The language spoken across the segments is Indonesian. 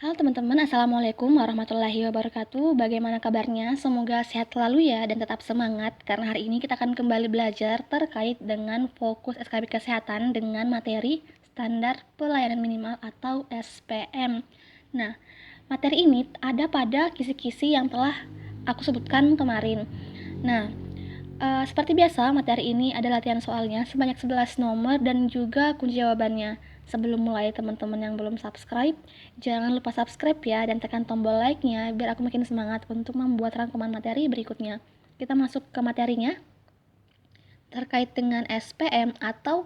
Halo teman-teman, Assalamualaikum warahmatullahi wabarakatuh. Bagaimana kabarnya? Semoga sehat selalu ya dan tetap semangat karena hari ini kita akan kembali belajar terkait dengan fokus SKB Kesehatan dengan materi Standar Pelayanan Minimal atau SPM. Nah, materi ini ada pada kisi-kisi yang telah aku sebutkan kemarin. Nah, seperti biasa, materi ini ada latihan soalnya sebanyak 11 nomor dan juga kunci jawabannya. Sebelum mulai, teman-teman yang belum subscribe, jangan lupa subscribe ya dan tekan tombol like-nya biar aku makin semangat untuk membuat rangkuman materi berikutnya. Kita masuk ke materinya. Terkait dengan SPM atau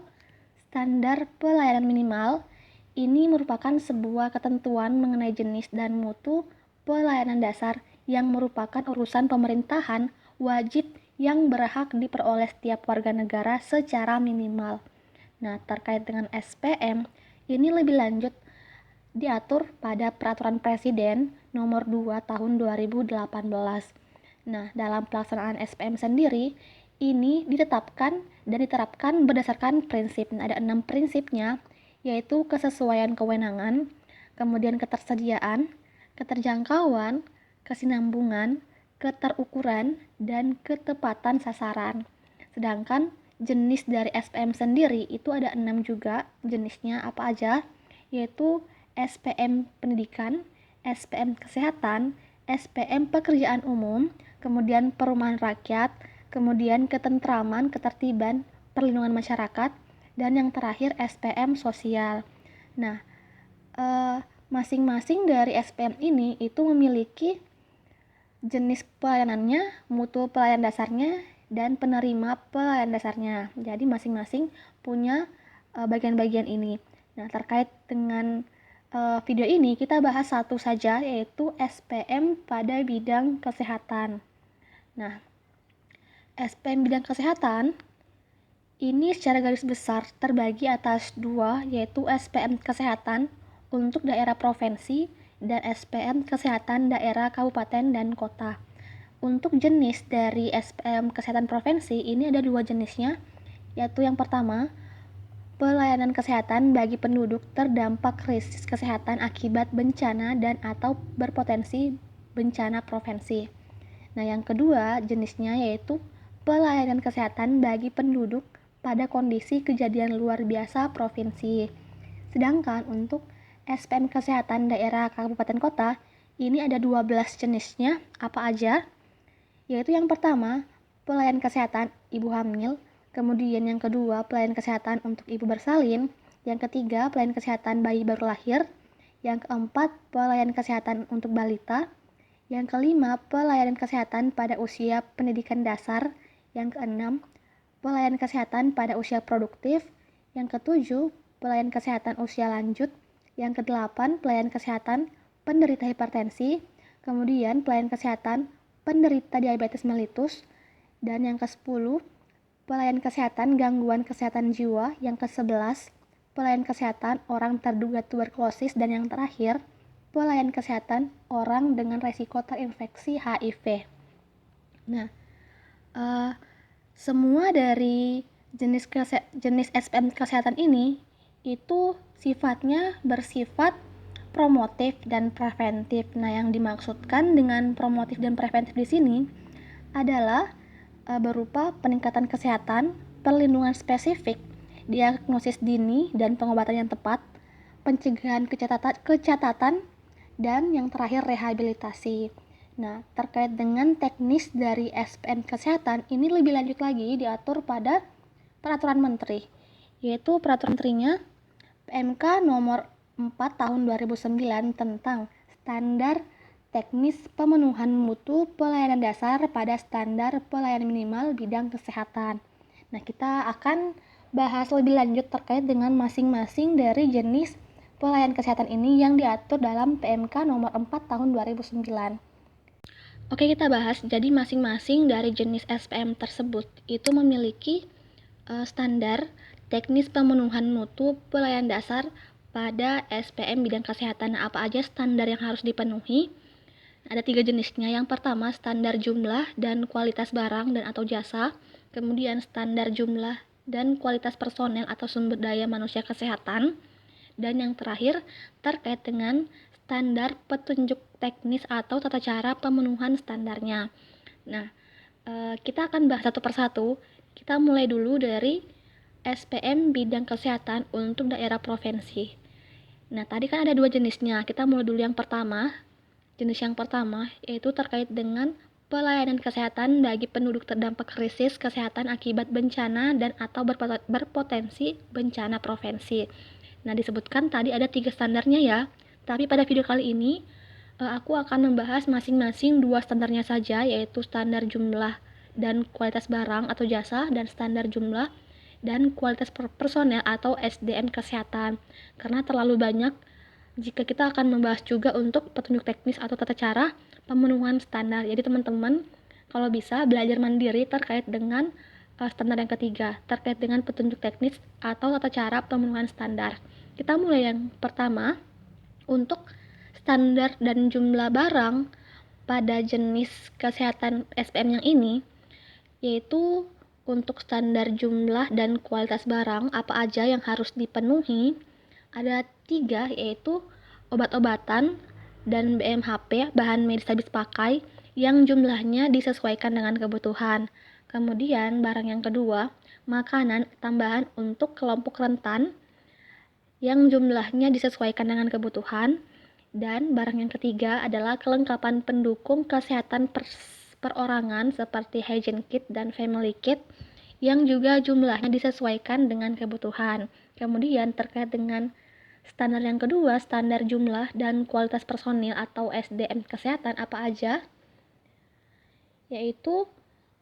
Standar Pelayanan Minimal, ini merupakan sebuah ketentuan mengenai jenis dan mutu pelayanan dasar yang merupakan urusan pemerintahan wajib yang berhak diperoleh setiap warga negara secara minimal. Nah, terkait dengan SPM, ini lebih lanjut diatur pada Peraturan Presiden Nomor 2 Tahun 2018. Nah, dalam pelaksanaan SPM sendiri, ini ditetapkan dan diterapkan berdasarkan prinsip. Nah, ada 6 prinsipnya, yaitu kesesuaian kewenangan, kemudian ketersediaan, keterjangkauan, kesinambungan, keterukuran, dan ketepatan sasaran. Sedangkan jenis dari SPM sendiri itu ada 6 juga jenisnya apa aja, yaitu SPM Pendidikan, SPM Kesehatan, SPM Pekerjaan Umum, kemudian Perumahan Rakyat, kemudian Ketentraman, Ketertiban, Perlindungan Masyarakat, dan yang terakhir SPM Sosial. Nah, masing-masing dari SPM ini itu memiliki jenis pelayanannya, mutu pelayan dasarnya, dan penerima pelayan dasarnya. Jadi masing-masing punya bagian-bagian ini. Nah, terkait dengan video ini kita bahas satu saja, yaitu SPM pada bidang kesehatan. Nah, SPM bidang kesehatan ini secara garis besar terbagi atas dua, yaitu SPM Kesehatan untuk daerah provinsi dan SPM Kesehatan daerah kabupaten dan kota. Untuk jenis dari SPM Kesehatan Provinsi ini ada dua jenisnya, yaitu yang pertama, pelayanan kesehatan bagi penduduk terdampak krisis kesehatan akibat bencana dan atau berpotensi bencana provinsi. Nah, yang kedua jenisnya yaitu pelayanan kesehatan bagi penduduk pada kondisi kejadian luar biasa provinsi. Sedangkan untuk SPM Kesehatan daerah kabupaten kota ini ada 12 jenisnya apa aja? Yaitu yang pertama, pelayanan kesehatan ibu hamil, kemudian yang kedua, pelayanan kesehatan untuk ibu bersalin, yang ketiga, pelayanan kesehatan bayi baru lahir, yang keempat, pelayanan kesehatan untuk balita, yang kelima, pelayanan kesehatan pada usia pendidikan dasar, yang keenam, pelayanan kesehatan pada usia produktif, yang ketujuh, pelayanan kesehatan usia lanjut, yang kedelapan, pelayanan kesehatan penderita hipertensi, kemudian pelayanan kesehatan penderita diabetes mellitus, dan yang ke-10, pelayanan kesehatan gangguan kesehatan jiwa, yang ke-11, pelayanan kesehatan orang terduga tuberkulosis, dan yang terakhir, pelayanan kesehatan orang dengan resiko terinfeksi HIV. Nah, semua dari jenis SPM kesehatan ini itu sifatnya bersifat promotif dan preventif. Nah, yang dimaksudkan dengan promotif dan preventif di sini adalah berupa peningkatan kesehatan, perlindungan spesifik, diagnosis dini dan pengobatan yang tepat, pencegahan kecatatan, dan yang terakhir rehabilitasi. Nah, terkait dengan teknis dari SPM Kesehatan, ini lebih lanjut lagi diatur pada Peraturan Menteri, yaitu Peraturan Menterinya PMK nomor 4 tahun 2009 tentang standar teknis pemenuhan mutu pelayanan dasar pada standar pelayanan minimal bidang kesehatan. Nah, kita akan bahas lebih lanjut terkait dengan masing-masing dari jenis pelayanan kesehatan ini yang diatur dalam PMK nomor 4 tahun 2009. Oke, kita bahas. Jadi masing-masing dari jenis SPM tersebut itu memiliki standar teknis pemenuhan mutu pelayanan dasar pada SPM bidang kesehatan. Nah, apa aja standar yang harus dipenuhi? Ada 3 jenisnya. Yang pertama, standar jumlah dan kualitas barang dan atau jasa. Kemudian standar jumlah dan kualitas personel atau sumber daya manusia kesehatan. Dan yang terakhir, terkait dengan standar petunjuk teknis atau tata cara pemenuhan standarnya. Nah, kita akan bahas satu persatu. Kita mulai dulu dari SPM bidang kesehatan untuk daerah provinsi. Nah, tadi kan ada 2 jenisnya. Kita mulai dulu yang pertama. Jenis yang pertama yaitu terkait dengan pelayanan kesehatan bagi penduduk terdampak krisis kesehatan akibat bencana dan atau berpotensi bencana provinsi. Nah, disebutkan tadi ada 3 standarnya ya. Tapi pada video kali ini aku akan membahas masing-masing 2 standarnya saja, yaitu standar jumlah dan kualitas barang atau jasa dan standar jumlah dan kualitas personel atau SDM kesehatan. Karena terlalu banyak jika kita akan membahas juga untuk petunjuk teknis atau tata cara pemenuhan standar. Jadi teman-teman kalau bisa belajar mandiri terkait dengan standar yang ketiga, terkait dengan petunjuk teknis atau tata cara pemenuhan standar. Kita mulai yang pertama, untuk standar dan jumlah barang pada jenis kesehatan SPM yang ini, yaitu untuk standar jumlah dan kualitas barang apa aja yang harus dipenuhi, ada 3, yaitu obat-obatan dan BMHP, bahan medis habis pakai, yang jumlahnya disesuaikan dengan kebutuhan. Kemudian barang yang kedua, makanan tambahan untuk kelompok rentan, yang jumlahnya disesuaikan dengan kebutuhan. Dan barang yang ketiga adalah kelengkapan pendukung kesehatan perorangan seperti hygiene kit dan family kit, yang juga jumlahnya disesuaikan dengan kebutuhan. Kemudian terkait dengan standar yang kedua, standar jumlah dan kualitas personil atau SDM kesehatan apa aja, yaitu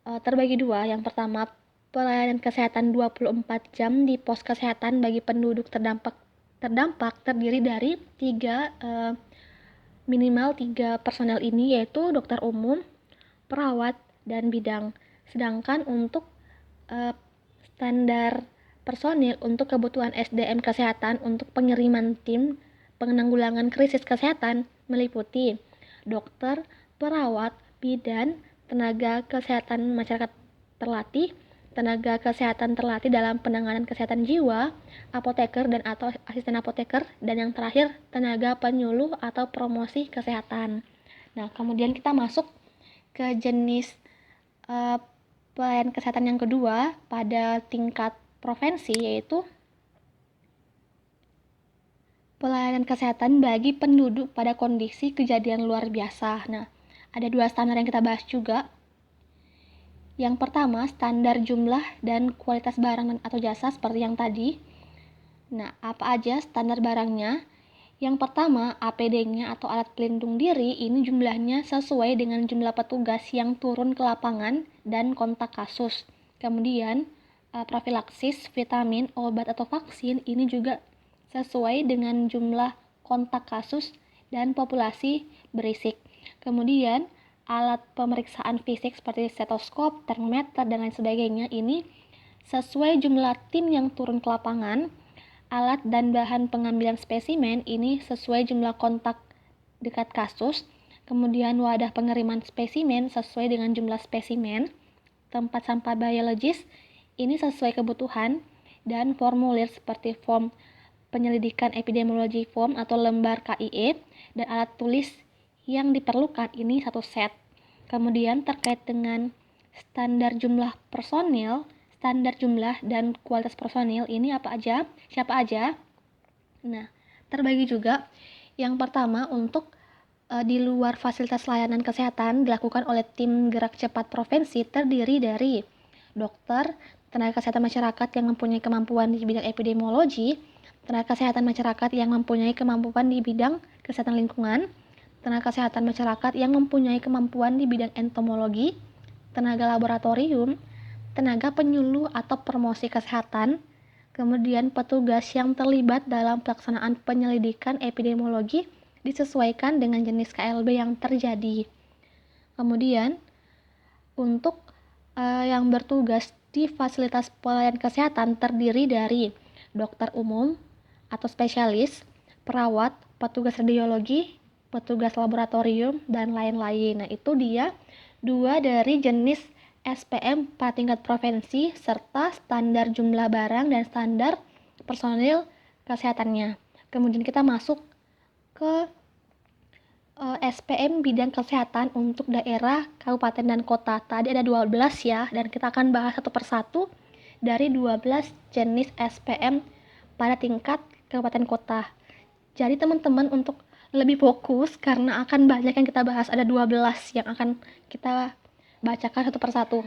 terbagi 2. Yang pertama, pelayanan kesehatan 24 jam di pos kesehatan bagi penduduk terdampak terdiri dari minimal 3 personel ini, yaitu dokter umum, perawat, dan bidang. Sedangkan untuk standar personil untuk kebutuhan SDM kesehatan untuk pengiriman tim penanggulangan krisis kesehatan meliputi dokter, perawat, bidan, tenaga kesehatan masyarakat terlatih, tenaga kesehatan terlatih dalam penanganan kesehatan jiwa, apoteker dan atau asisten apoteker, dan yang terakhir tenaga penyuluh atau promosi kesehatan. Nah, kemudian kita masuk ke jenis pelayanan kesehatan yang kedua pada tingkat provinsi, yaitu pelayanan kesehatan bagi penduduk pada kondisi kejadian luar biasa. Nah, ada 2 standar yang kita bahas juga. Yang pertama, standar jumlah dan kualitas barang atau jasa seperti yang tadi. Nah, apa aja standar barangnya? Yang pertama, APD-nya atau alat pelindung diri ini jumlahnya sesuai dengan jumlah petugas yang turun ke lapangan dan kontak kasus. Kemudian, profilaksis, vitamin, obat atau vaksin ini juga sesuai dengan jumlah kontak kasus dan populasi berisik. Kemudian, alat pemeriksaan fisik seperti stetoskop, termometer, dan lain sebagainya ini sesuai jumlah tim yang turun ke lapangan. Alat dan bahan pengambilan spesimen ini sesuai jumlah kontak dekat kasus. Kemudian wadah pengiriman spesimen sesuai dengan jumlah spesimen. Tempat sampah biologis ini sesuai kebutuhan. Dan formulir seperti form penyelidikan epidemiologi form atau lembar KIE dan alat tulis yang diperlukan ini satu set. Kemudian terkait dengan standar jumlah personil, standar jumlah dan kualitas personil ini apa aja, siapa aja. Nah, terbagi juga. Yang pertama, untuk di luar fasilitas layanan kesehatan dilakukan oleh tim gerak cepat provinsi terdiri dari dokter, tenaga kesehatan masyarakat yang mempunyai kemampuan di bidang epidemiologi, tenaga kesehatan masyarakat yang mempunyai kemampuan di bidang kesehatan lingkungan, tenaga kesehatan masyarakat yang mempunyai kemampuan di bidang entomologi, tenaga laboratorium, tenaga penyuluh atau promosi kesehatan, kemudian petugas yang terlibat dalam pelaksanaan penyelidikan epidemiologi disesuaikan dengan jenis KLB yang terjadi. Kemudian, untuk yang bertugas di fasilitas pelayanan kesehatan terdiri dari dokter umum atau spesialis, perawat, petugas radiologi, petugas laboratorium, dan lain-lain. Nah, itu dia 2 dari jenis SPM pada tingkat provinsi serta standar jumlah barang dan standar personil kesehatannya. Kemudian kita masuk ke SPM bidang kesehatan untuk daerah, kabupaten, dan kota. Tadi ada 12 ya, dan kita akan bahas satu persatu dari 12 jenis SPM pada tingkat kabupaten kota. Jadi teman-teman untuk lebih fokus karena akan banyak yang kita bahas, ada 12 yang akan kita bacakan satu persatu.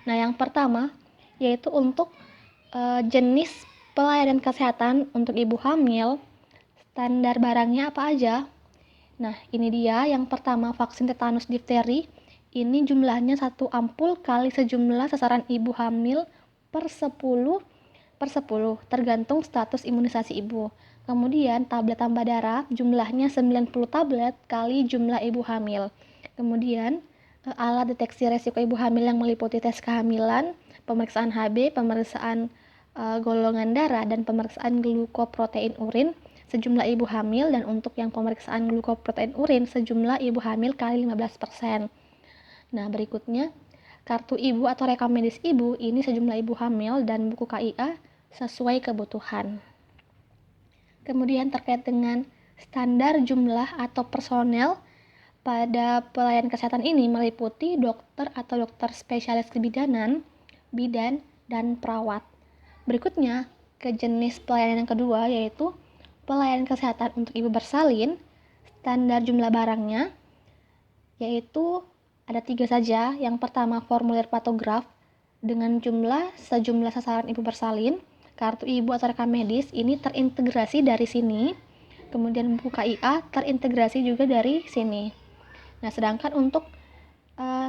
Nah, yang pertama yaitu untuk jenis pelayanan kesehatan untuk ibu hamil, standar barangnya apa aja. Nah, ini dia yang pertama, vaksin tetanus difteri. Ini jumlahnya 1 ampul kali sejumlah sasaran ibu hamil per 10 tergantung status imunisasi ibu. Kemudian tablet tambah darah jumlahnya 90 tablet kali jumlah ibu hamil. Kemudian alat deteksi resiko ibu hamil yang meliputi tes kehamilan, pemeriksaan HB, pemeriksaan golongan darah, dan pemeriksaan glukoprotein urin sejumlah ibu hamil, dan untuk yang pemeriksaan glukoprotein urin sejumlah ibu hamil kali 15%. Nah, berikutnya kartu ibu atau rekam medis ibu, ini sejumlah ibu hamil dan buku KIA sesuai kebutuhan. Kemudian terkait dengan standar jumlah atau personel pada pelayanan kesehatan ini meliputi dokter atau dokter spesialis kebidanan, bidan, dan perawat. Berikutnya ke jenis pelayanan yang kedua yaitu pelayanan kesehatan untuk ibu bersalin. Standar jumlah barangnya yaitu ada 3 saja. Yang pertama, formulir patograf dengan sejumlah sasaran ibu bersalin. Kartu ibu atau rekam medis ini terintegrasi dari sini. Kemudian buku KIA terintegrasi juga dari sini. Nah, sedangkan untuk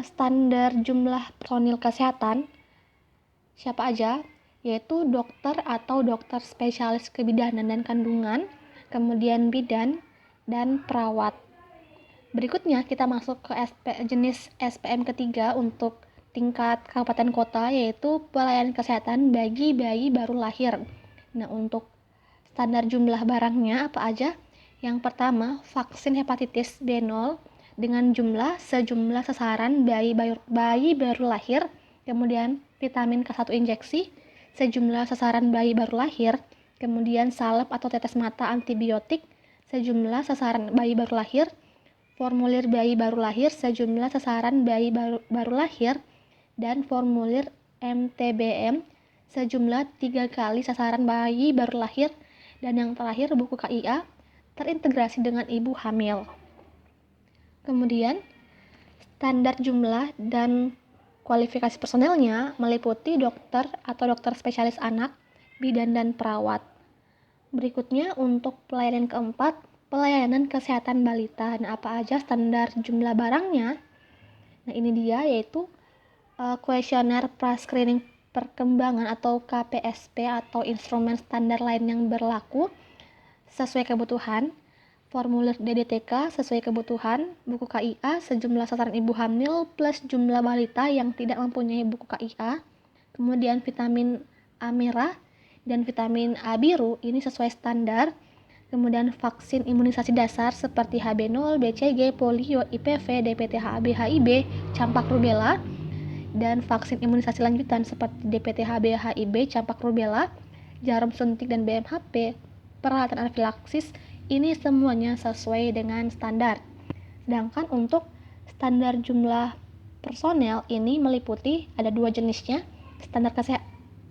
standar jumlah personil kesehatan siapa aja, yaitu dokter atau dokter spesialis kebidanan dan kandungan, kemudian bidan, dan perawat. Berikutnya kita masuk ke jenis SPM ketiga untuk tingkat kabupaten kota, yaitu pelayanan kesehatan bagi bayi baru lahir. Nah, untuk standar jumlah barangnya apa aja? Yang pertama, vaksin hepatitis B0 dengan sejumlah sasaran bayi baru lahir, kemudian vitamin K1 injeksi sejumlah sasaran bayi baru lahir, kemudian salep atau tetes mata antibiotik sejumlah sasaran bayi baru lahir, formulir bayi baru lahir sejumlah sasaran bayi baru lahir, dan formulir MTBM sejumlah 3 kali sasaran bayi baru lahir, dan yang terakhir buku KIA terintegrasi dengan ibu hamil. Kemudian standar jumlah dan kualifikasi personelnya meliputi dokter atau dokter spesialis anak, bidan, dan perawat. Berikutnya untuk pelayanan keempat, pelayanan kesehatan balita. Nah, apa aja standar jumlah barangnya? Nah, ini dia yaitu kuesioner pra-screening perkembangan atau KPSP atau instrumen standar lain yang berlaku sesuai kebutuhan, formulir DDTK sesuai kebutuhan, buku KIA sejumlah sasaran ibu hamil plus jumlah balita yang tidak mempunyai buku KIA, kemudian vitamin A merah dan vitamin A biru ini sesuai standar, kemudian vaksin imunisasi dasar seperti HB0, BCG, polio, IPV, DPT, HB, HIB, campak rubella, dan vaksin imunisasi lanjutan seperti DPT, HB, HIB, campak rubella, jarum suntik, dan BMHP, peralatan anafilaksis. Ini semuanya sesuai dengan standar. Sedangkan untuk standar jumlah personel ini meliputi ada 2 jenisnya.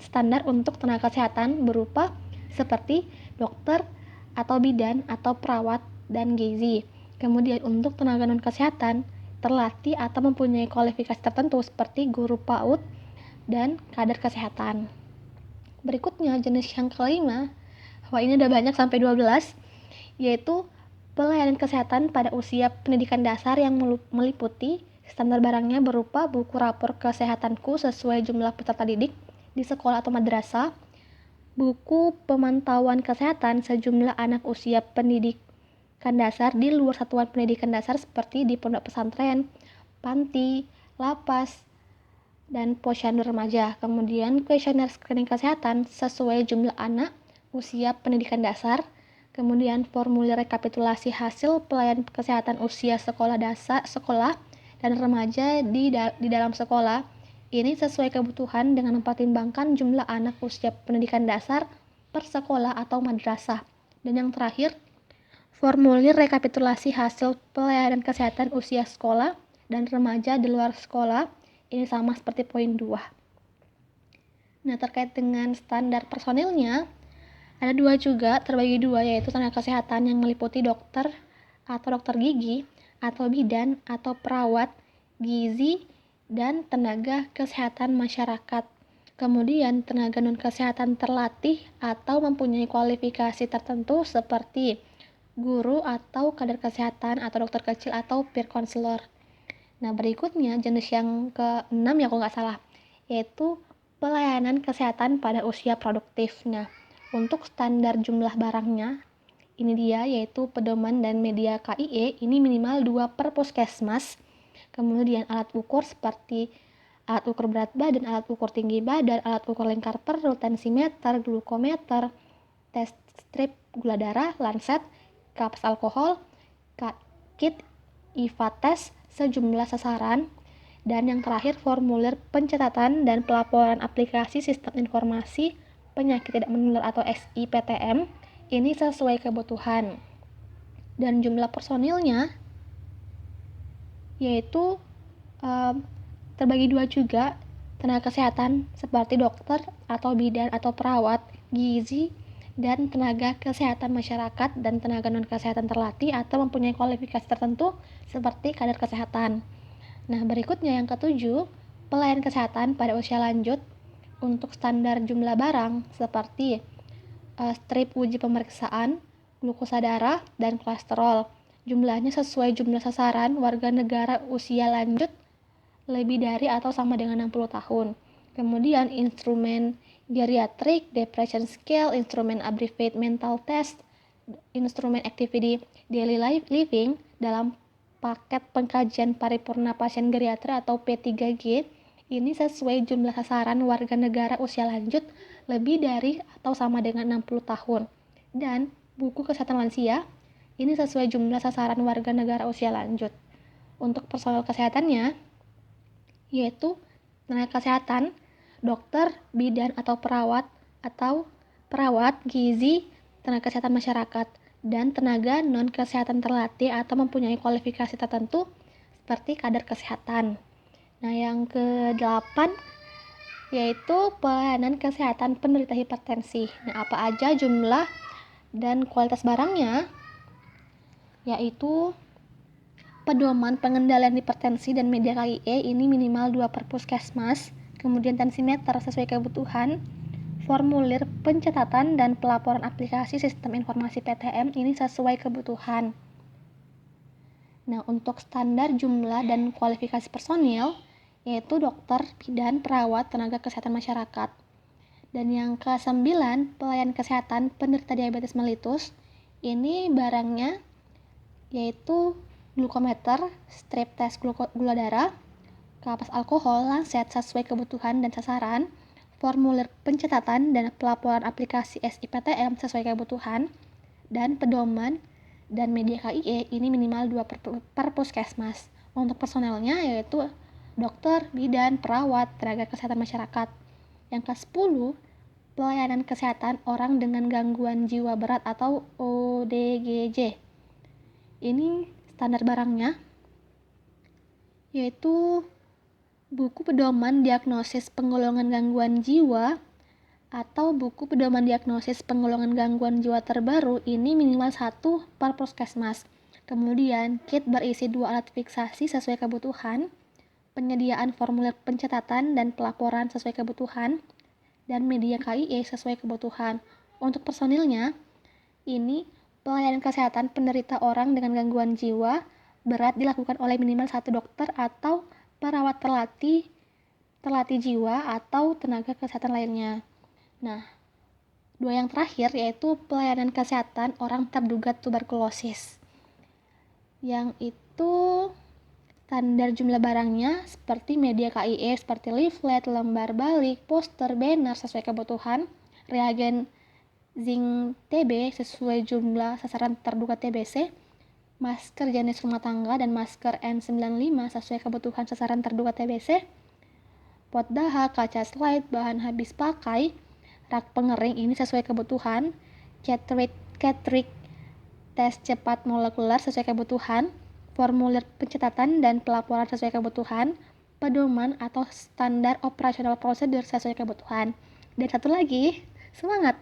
Standar untuk tenaga kesehatan berupa seperti dokter atau bidan atau perawat dan gizi. Kemudian untuk tenaga non kesehatan terlatih atau mempunyai kualifikasi tertentu seperti guru PAUD dan kader kesehatan. Berikutnya jenis yang kelima, wah ini udah banyak sampai 12, yaitu pelayanan kesehatan pada usia pendidikan dasar yang meliputi standar barangnya berupa buku rapor kesehatanku sesuai jumlah peserta didik di sekolah atau madrasah, buku pemantauan kesehatan sejumlah anak usia pendidikan dasar di luar satuan pendidikan dasar seperti di pondok pesantren, panti, lapas, dan posyandu remaja. Kemudian kuesioner screening kesehatan sesuai jumlah anak usia pendidikan dasar, kemudian formulir rekapitulasi hasil pelayanan kesehatan usia sekolah dan remaja di dalam sekolah. Ini sesuai kebutuhan dengan mempertimbangkan jumlah anak usia pendidikan dasar per sekolah atau madrasah. Dan yang terakhir, formulir rekapitulasi hasil pelayanan kesehatan usia sekolah dan remaja di luar sekolah. Ini sama seperti poin 2. Nah, terkait dengan standar personilnya, ada 2 juga, terbagi 2, yaitu tenaga kesehatan yang meliputi dokter atau dokter gigi, atau bidan, atau perawat gizi, dan tenaga kesehatan masyarakat. Kemudian tenaga non-kesehatan terlatih atau mempunyai kualifikasi tertentu seperti guru atau kader kesehatan atau dokter kecil atau peer counselor. Nah, berikutnya jenis yang ke-6 ya kalau nggak salah, yaitu pelayanan kesehatan pada usia produktif. Nah, untuk standar jumlah barangnya, ini dia, yaitu pedoman dan media KIE, ini minimal 2 per puskesmas. Kemudian alat ukur seperti alat ukur berat badan, alat ukur tinggi badan, alat ukur lingkar perut, tensimeter, glukometer, tes strip gula darah, lancet, kapas alkohol, kit, IVA tes, sejumlah sasaran, dan yang terakhir formulir pencatatan dan pelaporan aplikasi sistem informasi penyakit tidak menular atau SIPTM. Ini sesuai kebutuhan. Dan jumlah personilnya yaitu terbagi 2 juga, tenaga kesehatan seperti dokter atau bidan atau perawat gizi, dan tenaga kesehatan masyarakat dan tenaga non-kesehatan terlatih atau mempunyai kualifikasi tertentu seperti kader kesehatan. Nah, berikutnya yang ke-7, pelayanan kesehatan pada usia lanjut. Untuk standar jumlah barang seperti strip uji pemeriksaan, glukosa darah, dan kolesterol. Jumlahnya sesuai jumlah sasaran warga negara usia lanjut lebih dari atau sama dengan 60 tahun. Kemudian instrumen geriatrik, depression scale, instrumen abbreviated mental test, instrumen activity daily living dalam paket pengkajian paripurna pasien geriatri atau P3G. Ini sesuai jumlah sasaran warga negara usia lanjut lebih dari atau sama dengan 60 tahun. Dan buku kesehatan lansia, ini sesuai jumlah sasaran warga negara usia lanjut. Untuk personel kesehatannya, yaitu tenaga kesehatan, dokter, bidan atau perawat gizi, tenaga kesehatan masyarakat, dan tenaga non-kesehatan terlatih atau mempunyai kualifikasi tertentu seperti kader kesehatan. Nah, yang ke-8 yaitu pelayanan kesehatan penderita hipertensi. Nah, apa aja jumlah dan kualitas barangnya? Yaitu pedoman pengendalian hipertensi dan media KIE, ini minimal 2 per puskesmas. Kemudian tensimeter sesuai kebutuhan, formulir pencatatan dan pelaporan aplikasi sistem informasi PTM, ini sesuai kebutuhan. Nah, untuk standar jumlah dan kualifikasi personil, yaitu dokter, bidan, perawat, tenaga kesehatan masyarakat. Dan yang ke-9, pelayanan kesehatan penderita diabetes mellitus. Ini barangnya yaitu glukometer, strip tes gula darah, kapas alkohol, lancet sesuai kebutuhan dan sasaran, formulir pencatatan dan pelaporan aplikasi SIPTM sesuai kebutuhan, dan pedoman dan media KIE, ini minimal 2 per puskesmas. Untuk personelnya yaitu dokter, bidan, perawat, tenaga kesehatan masyarakat. Yang ke-10, pelayanan kesehatan orang dengan gangguan jiwa berat atau ODGJ. Ini standar barangnya yaitu buku pedoman diagnosis penggolongan gangguan jiwa atau buku pedoman diagnosis penggolongan gangguan jiwa terbaru, ini minimal 1 per puskesmas. Kemudian kit berisi 2 alat fiksasi sesuai kebutuhan, penyediaan formulir pencatatan dan pelaporan sesuai kebutuhan, dan media KIE sesuai kebutuhan. Untuk personilnya, ini pelayanan kesehatan penderita orang dengan gangguan jiwa berat dilakukan oleh minimal 1 dokter atau perawat terlatih jiwa atau tenaga kesehatan lainnya. Nah, 2 yang terakhir yaitu pelayanan kesehatan orang terduga tuberkulosis. Yang itu standar jumlah barangnya seperti media KIE seperti leaflet, lembar balik, poster, banner sesuai kebutuhan, reagen zinc TB sesuai jumlah sasaran terduga TBC, masker jenis rumah tangga dan masker N95 sesuai kebutuhan sasaran terduga TBC, pot dahak, kaca slide, bahan habis pakai, rak pengering ini sesuai kebutuhan, cartridge tes cepat molekuler sesuai kebutuhan, formulir pencatatan dan pelaporan sesuai kebutuhan, pedoman atau standar operasional prosedur sesuai kebutuhan. Dan satu lagi, semangat!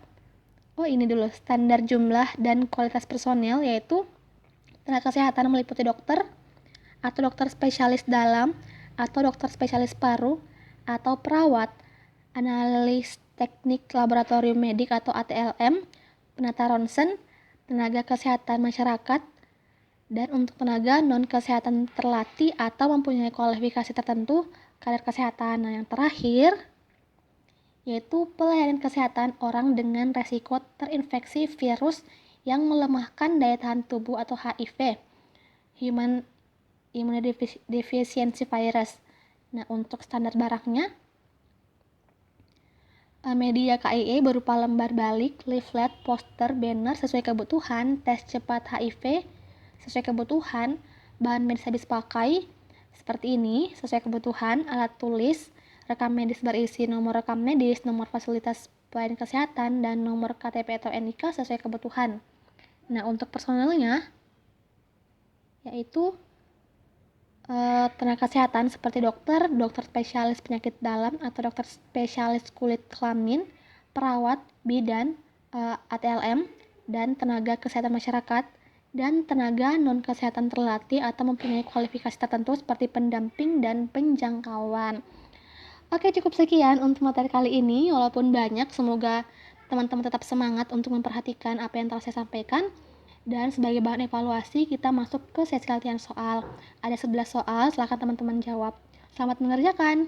Oh ini dulu, standar jumlah dan kualitas personel, yaitu tenaga kesehatan meliputi dokter, atau dokter spesialis dalam, atau dokter spesialis paru, atau perawat, analis teknik laboratorium medik atau ATLM, penata ronsen, tenaga kesehatan masyarakat, dan untuk tenaga non-kesehatan terlatih atau mempunyai kualifikasi tertentu, kader kesehatan. Nah, yang terakhir, yaitu pelayanan kesehatan orang dengan resiko terinfeksi virus yang melemahkan daya tahan tubuh atau HIV, Human Immunodeficiency Virus. Nah, untuk standar barangnya, media KIE berupa lembar balik, leaflet, poster, banner sesuai kebutuhan, tes cepat HIV sesuai kebutuhan, bahan medis habis pakai seperti ini sesuai kebutuhan, alat tulis, rekam medis berisi nomor rekam medis, nomor fasilitas pelayanan kesehatan, dan nomor KTP atau NIK sesuai kebutuhan. Nah, untuk personelnya yaitu tenaga kesehatan seperti dokter, dokter spesialis penyakit dalam atau dokter spesialis kulit kelamin, perawat, bidan, ATLM, dan tenaga kesehatan masyarakat, dan tenaga non-kesehatan terlatih atau mempunyai kualifikasi tertentu seperti pendamping dan penjangkauan. Oke, cukup sekian untuk materi kali ini. Walaupun banyak, semoga teman-teman tetap semangat untuk memperhatikan apa yang telah saya sampaikan. Dan sebagai bahan evaluasi, kita masuk ke sesi latihan soal. Ada 11 soal, silakan teman-teman jawab. Selamat mengerjakan!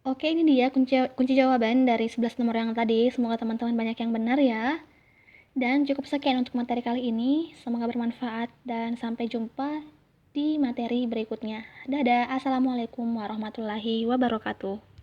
Oke, ini dia kunci jawaban dari 11 nomor yang tadi. Semoga teman-teman banyak yang benar ya. Dan cukup sekian untuk materi kali ini. Semoga bermanfaat dan sampai jumpa di materi berikutnya. Dadah, assalamualaikum warahmatullahi wabarakatuh.